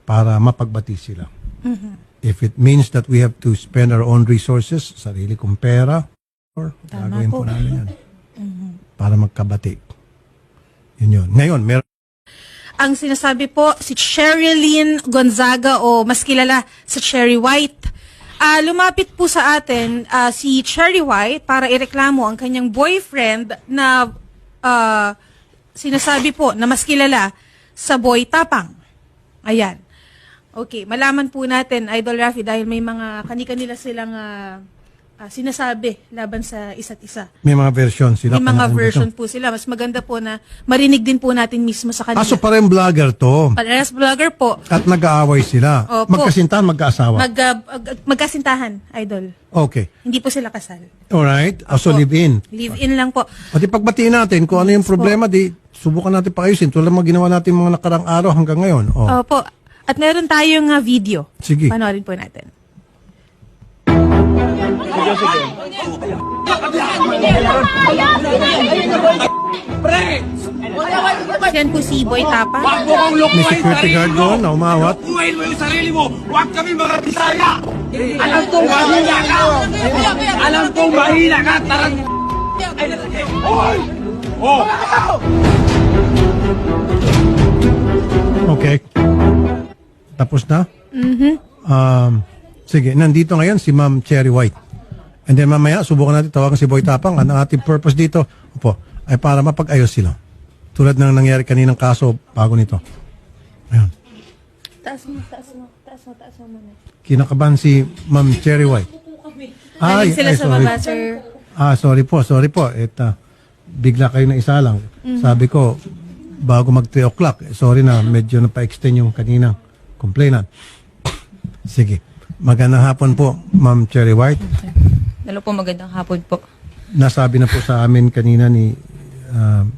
para mapagbati sila. If it means that we have to spend our own resources, sarili kong pera, or gagawin po namin yan. Para magkabati. Yun. Ngayon, meron. Ang sinasabi po, si Sherilyn Gonzaga o mas kilala sa Cherry White. Lumapit po sa atin si Cherry White para ireklamo ang kanyang boyfriend na sinasabi po na mas kilala sa Boy Tapang. Ayan. Okay, malaman po natin, Idol Rafi, dahil may mga kani-kanila silang sinasabi laban sa isa't isa. May mga version sila. May mga version po sila. Mas maganda po na marinig din po natin mismo sa kanila. So parang vlogger to. Parehas vlogger po. At nag-aaway sila. Opo. Magkasintahan, magkaasawa. Magkasintahan, Idol. Okay. Hindi po sila kasal. Alright. So Opo. live-in. Live-in lang po. O di pagbatiin natin kung ano yung problema, di subukan natin paayusin. Tulad mga ginawa natin mga nakarang araw hanggang ngayon. Oh. Opo. At meron tayong video. Sige. Panoorin po natin. Yan po si Boy Tapang. May security guard doon na umawat. Buhayin mo yung sarili mo. Huwag kami mga Bisaya. Alam kong mahina ka. Alam kong mahina ka. Tarang... Hoy! Oh! Okay. Tapos na? Sige, nandito ngayon si Ma'am Cherry White. And then mamaya, subukan natin tawagan si Boy Tapang. Ang ating purpose dito, ay para mapag-ayos sila. Tulad ng nangyari kaninang kaso bago nito. Ayan. Taas mo muna. Kinakabahan si Ma'am Cherry White. Galing sila sa sorry. baba, sir. Sorry po. Bigla kayo na isa lang. Sabi ko, bago mag 3 o'clock, sorry na, medyo napa-extend yung kaninang complainant. Sige. Magandang hapon po, Ma'am Cherry White. Hello po, magandang hapon po. Nasabi na po sa amin kanina ni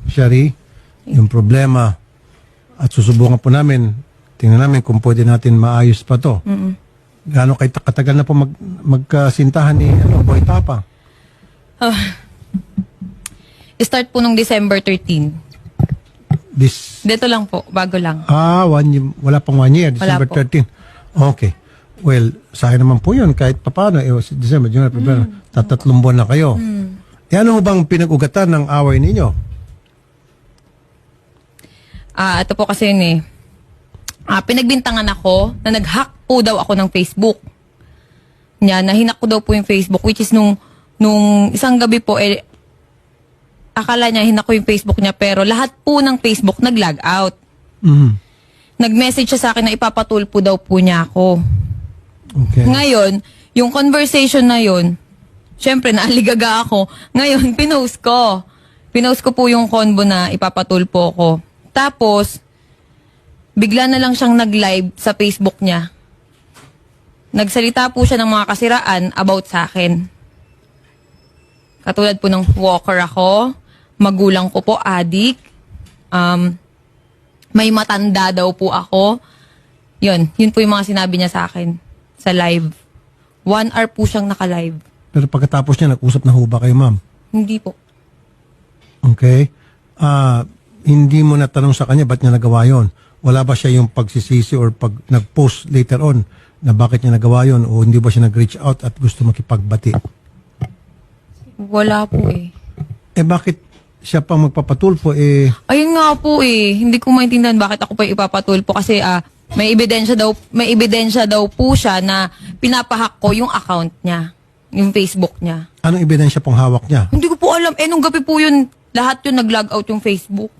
Sherry yung problema at susubukan po namin, tingnan namin kung pwede natin maayos pa to. Gaano kayo katagal na po magkasintahan ni Boy Tapang? Start po nung December 13. Dito lang po, bago lang. Wala pang 1 year, December Wala po. 13. Okay. Well, sa akin naman po yun, kahit papano, December, January, February, tatatlong buwan na kayo. Ano bang pinag-ugatan ng away ninyo? Ito po kasi yun eh. Pinagbintangan ako na nag-hack po daw ako ng Facebook. Nahinak ko daw po yung Facebook, which is nung isang gabi po, akala niya hinak ko yung Facebook niya, pero lahat po ng Facebook nag-log out. Nag-message siya sa akin na ipapatulpo daw po niya ako. Okay. Ngayon, yung conversation na yun, syempre, naaligaga ako. Ngayon, pinost ko. Pinost ko po yung convo na ipapatulpo ko. Tapos, bigla na lang siyang nag-live sa Facebook niya. Nagsalita po siya ng mga kasiraan about sa akin. Katulad po ng walker ako, magulang ko po, adik, may matanda daw po ako. Yun po yung mga sinabi niya sa akin sa live. 1 hour po siyang naka-live. Pero pagkatapos niya, nag-usap na ho ba kayo, ma'am? Hindi po. Okay. Hindi mo natanong sa kanya ba't niya nagawa yon? Wala ba siya yung pagsisisi or pag nag-post later on na bakit niya nagawa yon o hindi ba siya nag-reach out at gusto makipagbati? Wala po eh. Bakit siya pa magpapatulpo Ayun nga po eh. Hindi ko maintindihan bakit ako pa ipapatulpo kasi may ebidensya daw po siya na pinapahack ko yung account niya, yung Facebook niya. Anong ebidensya pong hawak niya? Hindi ko po alam. Nung gabi po yun, lahat yun nag-log out yung Facebook.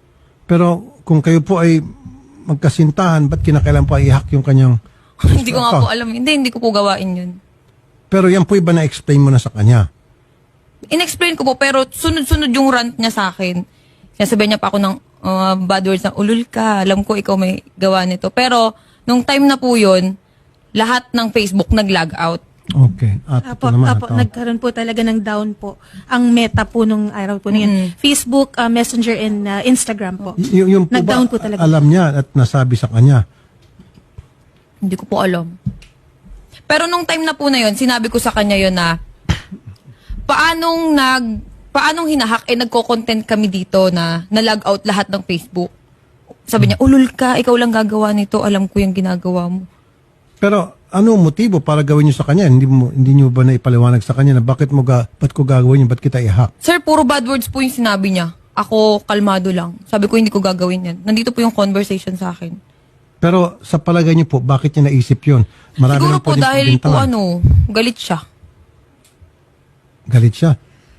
Pero kung kayo po ay magkasintahan, ba't kinakailan po ay i-hack yung kanyang Hindi ko nga account? po alam. Hindi ko po gawain yun. Pero yan po iba na-explain mo na sa kanya. In-explain ko po, pero sunod-sunod yung rant niya sa akin. Sinasabihan niya pa ako ng bad words na, ulul ka, alam ko ikaw may gawa nito. Pero, nung time na po yun, lahat ng Facebook nag-log out. Okay. At ito naman. ito. Nagkaroon po talaga ng down po. Ang meta po nung araw po na yun. Facebook, Messenger, and Instagram po. Yung po ba, Nag-down po talaga. alam niya at nasabi sa kanya? Hindi ko po alam. Pero nung time na po na yun, sinabi ko sa kanya yun na, paanong hinahack, nagko-content kami dito na na-log out lahat ng Facebook. Sabi niya, ulul ka, ikaw lang gagawa nito, alam ko yung ginagawa mo. Pero ano motibo para gawin niyo sa kanya? Hindi niyo ba na ipaliwanag sa kanya na ba't ko gagawin yun? Ba't kita i-hack? Sir, puro bad words po yung sinabi niya. Ako, kalmado lang. Sabi ko, hindi ko gagawin yan. Nandito po yung conversation sa akin. Pero sa palagay niyo po, bakit niya naisip yun? Marami Siguro nang po pwedeng dahil po pagbintangan. galit siya. Galit siya.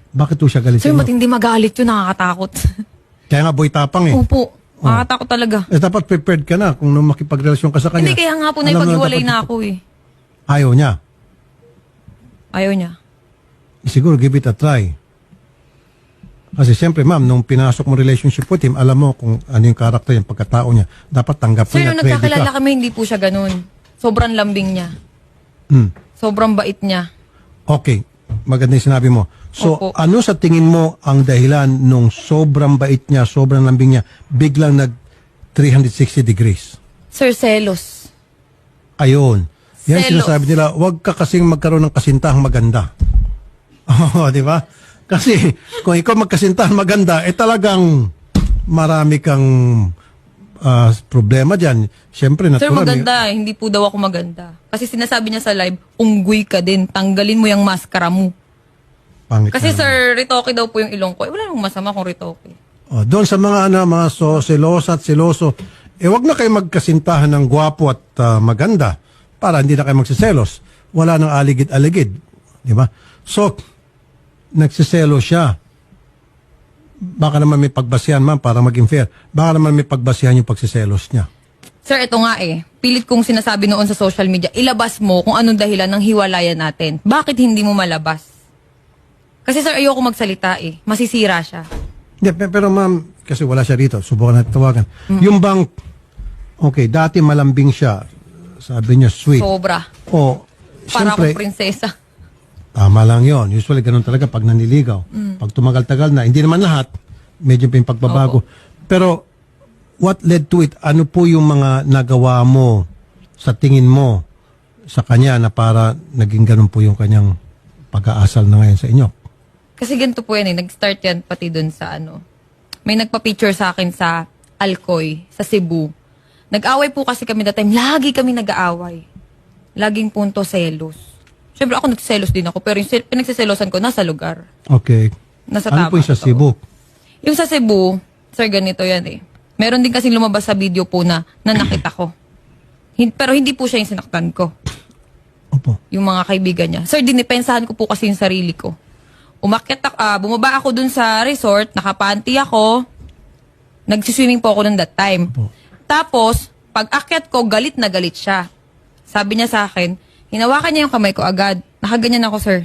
Bakit po siya galit Sir, sa inyo? matindi magalit yun, nakakatakot. Kaya nga boy tapang eh. Opo, nakakatakot talaga. Dapat prepared ka na kung nung makipagrelasyon ka sa kanya. Hindi, kaya nga po alam mo naipag-iwalay dapat- na ako eh. Ayaw niya. Ayaw niya. Siguro give it a try. Kasi siyempre ma'am, nung pinasok mo relationship with him, alam mo kung ano yung karakter yung pagkatao niya. Dapat tanggap mo Sir, niya, nung ready nagkakilala ka. kami, hindi po siya ganun. Sobrang lambing niya. Hmm. Sobrang bait niya. Okay, maganda yung sinabi mo. So, Opo. ano sa tingin mo ang dahilan nung sobrang bait niya, sobrang lambing niya, biglang nag 360 degrees? Sir, selos. Ayun. Yan Selos. sinasabi nila, huwag ka kasing magkaroon ng kasintahang maganda. Oo, di ba? Kasi kung ikaw magkasintahan maganda, talagang marami kang problema dyan. Siyempre, Sir, natural. maganda. Hindi po daw ako maganda. Kasi sinasabi niya sa live, unggoy ka din. Tanggalin mo yung maskara mo. Pangit Kasi na. sir, ritoke daw po yung ilong ko. Eh, wala namang masama kung ritoke. Oh, doon sa mga mga selosa at seloso, wag na kayo magkasintahan ng gwapo at maganda para hindi na kayo magsiselos. Wala nang aligid-aligid. Di ba? So, nagsiselo siya. Baka naman may pagbasihan ma'am para maging fair. Baka naman may pagbasihan yung pagsiselos niya. Sir, ito nga eh. Pilit kong sinasabi noon sa social media, ilabas mo kung anong dahilan ng hiwalayan natin. Bakit hindi mo malabas? Kasi sir, ayoko magsalita eh. Masisira siya. Hindi, pero ma'am, kasi wala siya rito. Subukan natin tawagan. Yung bang, okay, dati malambing siya. Sabi niya, sweet. Sobra. O, Para siyempre, akong prinsesa. tama lang yon. Usually, ganun talaga pag naniligaw. Pag tumagal-tagal na, hindi naman lahat, medyo pa yung pagbabago. Pero, what led to it? Ano po yung mga nagawa mo sa tingin mo sa kanya na para naging ganun po yung kanyang pag-aasal na ngayon sa inyo? Kasi ganito po yan eh. Nag-start yan pati dun sa ano. May nagpa-picture sa akin sa Alcoy, sa Cebu. Nag-away po kasi kami that time. Lagi kami nag-aaway. Laging punto selos. Siyempre ako nagselos din ako. Pero yung pinagsiselosan ko nasa lugar. Okay. Nasa Ano tama. po yung sa totoo. Cebu? Yung sa Cebu, sir, ganito yan eh. Meron din kasi lumabas sa video po na nanakit ako. Pero hindi po siya yung sinaktan ko. Opo. Yung mga kaibigan niya. Sir, dinipensahan ko po kasi yung sarili ko. Bumaba ako dun sa resort, nakapanty ako, nagsiswimming po ako dun that time. Opo. Tapos, pag akyat ko, galit na galit siya. Sabi niya sa akin, hinawakan niya yung kamay ko agad. Nakaganyan ako, sir.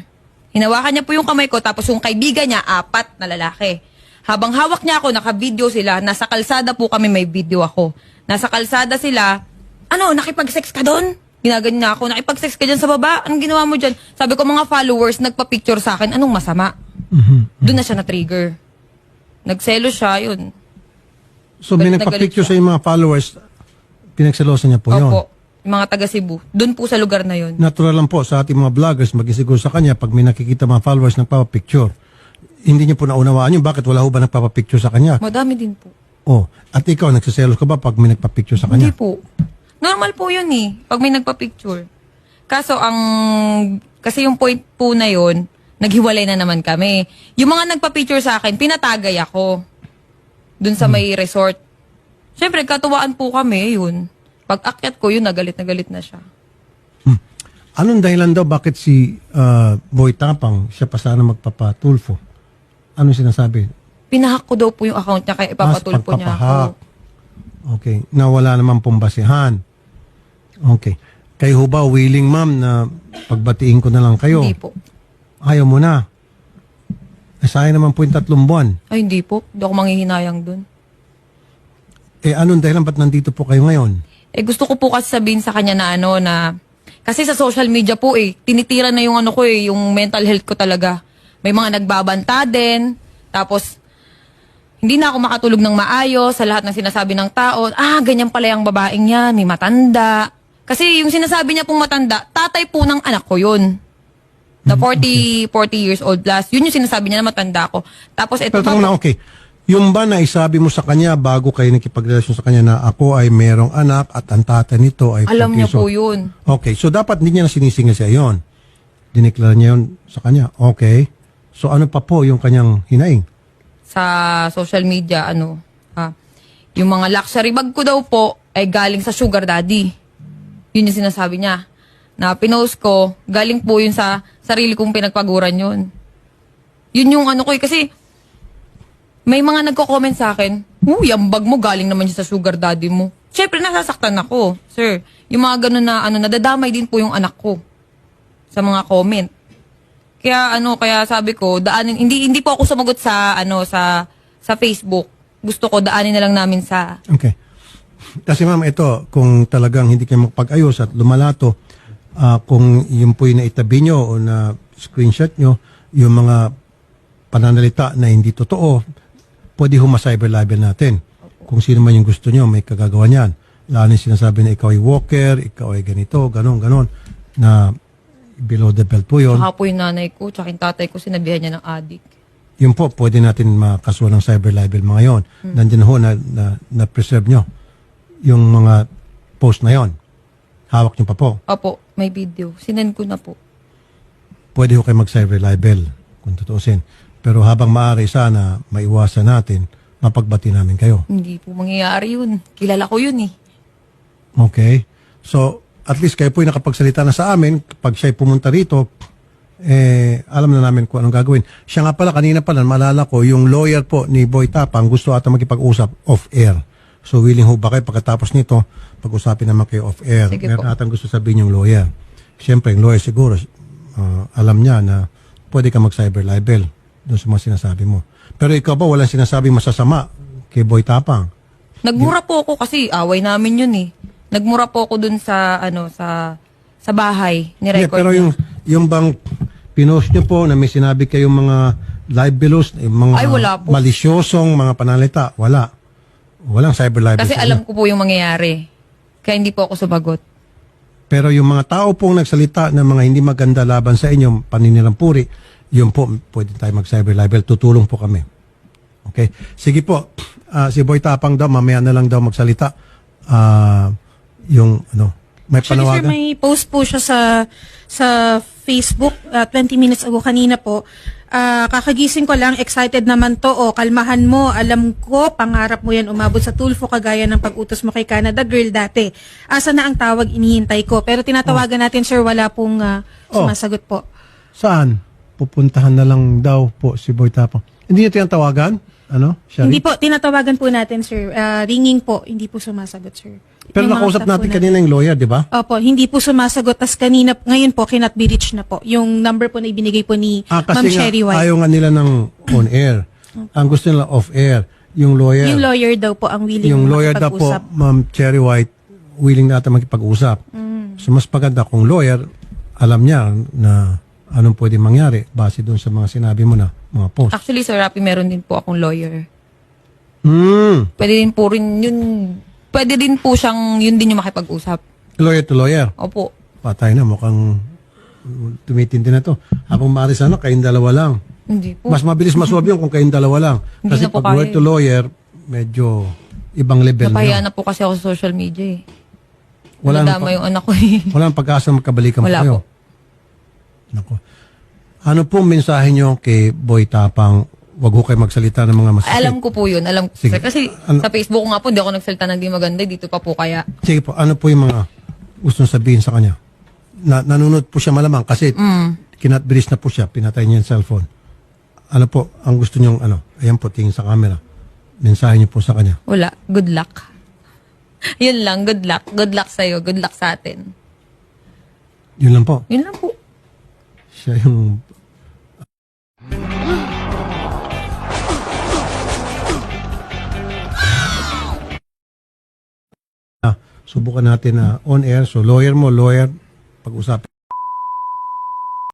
Hinawakan niya po yung kamay ko, tapos yung kaibigan niya, 4 na lalaki. Habang hawak niya ako, naka-video sila, nasa kalsada po kami, may video ako. Nasa kalsada sila, nakipag-sex ka doon? Ginaganyan niya ako, nakipag-sex ka dyan sa baba? Anong ginawa mo dyan? Sabi ko, mga followers, nagpa-picture sa akin, anong masama? Doon na siya na-trigger. Nagselo siya, yun. So, may Galit na nagpa-picture galit sa mga followers, pinagselosan niya po yun. Opo, yung mga taga Cebu. Doon po sa lugar na yun. Natural lang po sa ating mga vloggers, maging siguro sa kanya, pag may nakikita mga followers nagpapapicture, hindi niyo po naunawaan yun. Bakit wala ho ba nagpapapicture sa kanya? Madami din po. Oh, at ikaw, nagsiselos ka ba pag may nagpapicture sa Hindi kanya? po. Normal po yun eh, pag may nagpa-picture. Kaso kasi yung point po na yun, naghiwalay na naman kami. Yung mga nagpa-picture sa akin, pinatagay ako. Dun sa may resort. Siyempre, katuwaan po kami, yun. Pag akyat ko, yun, nagalit na siya. Anong dahilan daw bakit si Boy Tapang, siya pa sana magpapatulfo? Anong sinasabi? Pinahack ko daw po yung account niya, kaya ipapatulpo niya pagpapahak. ako. Okay. Na wala naman pong basihan. Okay. Kayo ho ba willing, ma'am, na pagbatiin ko na lang kayo? Hindi po. Ayaw mo na. Sayang naman po yung 3 buwan. Ay, hindi po. Hindi ako manghihinayang dun. Anong dahilan ba't nandito po kayo ngayon? Gusto ko po kasi sabihin sa kanya na kasi sa social media po tinitira na yung ko yung mental health ko talaga. May mga nagbabanta din. Tapos, hindi na ako makatulog ng maayos sa lahat ng sinasabi ng tao. Ganyan pala yung babaeng yan, may matanda. Kasi yung sinasabi niya pong matanda, tatay po ng anak ko yun. Na 40 years old plus. Yun yung sinasabi niya na matanda ako. Tapos ito Pero tanong na, okay. Yung ba na isabi mo sa kanya bago kayo nakipagrelasyon sa kanya na ako ay merong anak at ang tata nito ay Alam niya puntiso? po yun. Okay, so dapat hindi niya na sinisingil siya yon. Dineklara niya yun sa kanya. Okay. So ano pa po yung kanyang hinaing? Sa social media, yung mga luxury bag ko daw po ay galing sa sugar daddy. Yun yung sinasabi niya. Na pinost ko, galing po yun sa sarili kong pinagpaguran yun. Yun yung ano ko kasi may mga nagko-comment sa akin, yung bag mo galing naman yun sa sugar daddy mo. Siyempre, nasasaktan ako, sir. Yung mga ganun na, nadadamay din po yung anak ko sa mga comment. Kaya sabi ko, hindi po ako sumagot sa Facebook. Gusto ko daanin na lang namin sa... Okay. Kasi ma'am, ito, kung talagang hindi kayo makapag-ayos at lumalato, kung yun po yung naitabi nyo o na screenshot nyo, yung mga pananalita na hindi totoo, pwede huma-cyber libel natin. Kung sino man yung gusto nyo, may kagagawa niyan. Lalo yung sinasabi na ikaw ay walker, ikaw ay ganito, ganon, na below the belt po yun. Saka po yung nanay ko, tsaka yung tatay ko, sinabihan niya ng addict. Yun po, pwede natin makasuhan ng cyber libel mga yon. Nandiyan ho na preserve nyo yung mga post na yon. Hawak nyo pa po. Opo, may video. Sinend ko na po. Pwede ho kayo mag-cyber libel kung tutuusin. Pero habang maaari sana maiwasan natin, mapagbati namin kayo. Hindi po mangyayari yun. Kilala ko yun eh. Okay? So, at least kayo po yung nakapagsalita na sa amin. Pag siya'y pumunta rito, alam na namin kung anong gagawin. Siya nga pala, kanina pala, maalala ko, yung lawyer po ni Boy Tapang gusto ata makipag-usap off-air. So, willing ho ba kayo pagkatapos nito, pag-usapin naman kayo off-air? Sige Meron po. atang gusto sabihin yung lawyer. Siyempre, yung lawyer siguro, alam niya na pwede ka mag-cyber libel doon sa mga sinasabi mo. Pero ikaw ba walang sinasabing masasama kay Boy Tapang? Nagmura po ako kasi away namin yun eh. Nagmura po ako dun sa sa bahay ni Yeah, record pero niya. yung bang pinost niyo po na may sinabi kayong mga libelos, mga Ay, wala po. malisyosong mga panalita, wala. Walang cyber libel. Kasi sa alam inyo. ko po yung mangyayari. Kaya hindi po ako sumagot. Pero yung mga tao pong nagsalita ng mga hindi maganda laban sa inyo, paninirampuri, yun po, pwede tayo mag-cyber libel. Tutulong po kami. Okay? Sige po. Si Boy Tapang daw, mamaya na lang daw magsalita. May Actually, sir, panawagan. may post po siya sa Facebook 20 minutes ago kanina po. Kakagising ko lang, excited naman to. Kalmahan mo, alam ko, pangarap mo yan umabot sa Tulfo kagaya ng pag-utos mo kay Canada Girl dati. Asa na ang tawag, inihintay ko. Pero tinatawagan natin, sir, wala pong sumasagot po. Saan? Pupuntahan na lang daw po si Boy Tapang. Hindi niyo tinatawagan? Shari? Hindi po, tinatawagan po natin, sir. Ringing po, hindi po sumasagot, sir. Pero Yung mga nakausap staff natin po kanina yung lawyer, di ba? Opo, hindi po sumasagot. Tas ngayon po, cannot be reached na po. Yung number po na ibinigay po ni Ma'am Kasi nga, Sherry White. ayaw nga nila ng on-air. Ang gusto nila off-air. Yung lawyer. Yung lawyer daw po ang willing Yung lawyer daw po, makipag-usap. Ma'am Cherry White, willing na ata makipag-usap. So mas maganda kung lawyer, alam niya na anong pwede mangyari base doon sa mga sinabi mo na mga post. Actually, Sir Rapi, meron din po akong lawyer. Pwede din po siyang, yun din yung makipag-usap. Lawyer to lawyer. Opo. Patay na, mukhang tumitindi na to. Habang maaari sana, kayong dalawa lang. Hindi po. Mas mabilis masuwab yun kung kayong dalawa lang. Hindi Kasi na po pag kaya lawyer to lawyer, medyo ibang level na Napahiya yun. na po kasi ako sa social media eh. Wala na Nadama yung anak ko eh. Walang pag-asa magkabalikan Wala kayo. po. Nako. Ano pong mensahe nyo kay Boy Tapang? Wag ho kayo magsalita ng mga masakit. Alam ko po yun. Alam ko. Sige. Sir, kasi Ano? sa Facebook ko nga po, hindi ako nagsalita ng di maganda. Dito pa po kaya. Sige po, ano po yung mga gustong sabihin sa kanya? Nanunod po siya malamang kasi kinatbiris na po siya, pinatay niya yung cellphone. Ano po, ang gusto niyong ayan po, tingin sa camera. Mensahe niyo po sa kanya. Wala. Good luck. Yun lang. Good luck. Good luck sa'yo. Good luck sa atin. Yun lang po. Yun lang po. Siya yung... Subukan natin na on air. So lawyer mo, lawyer, pag-usapin.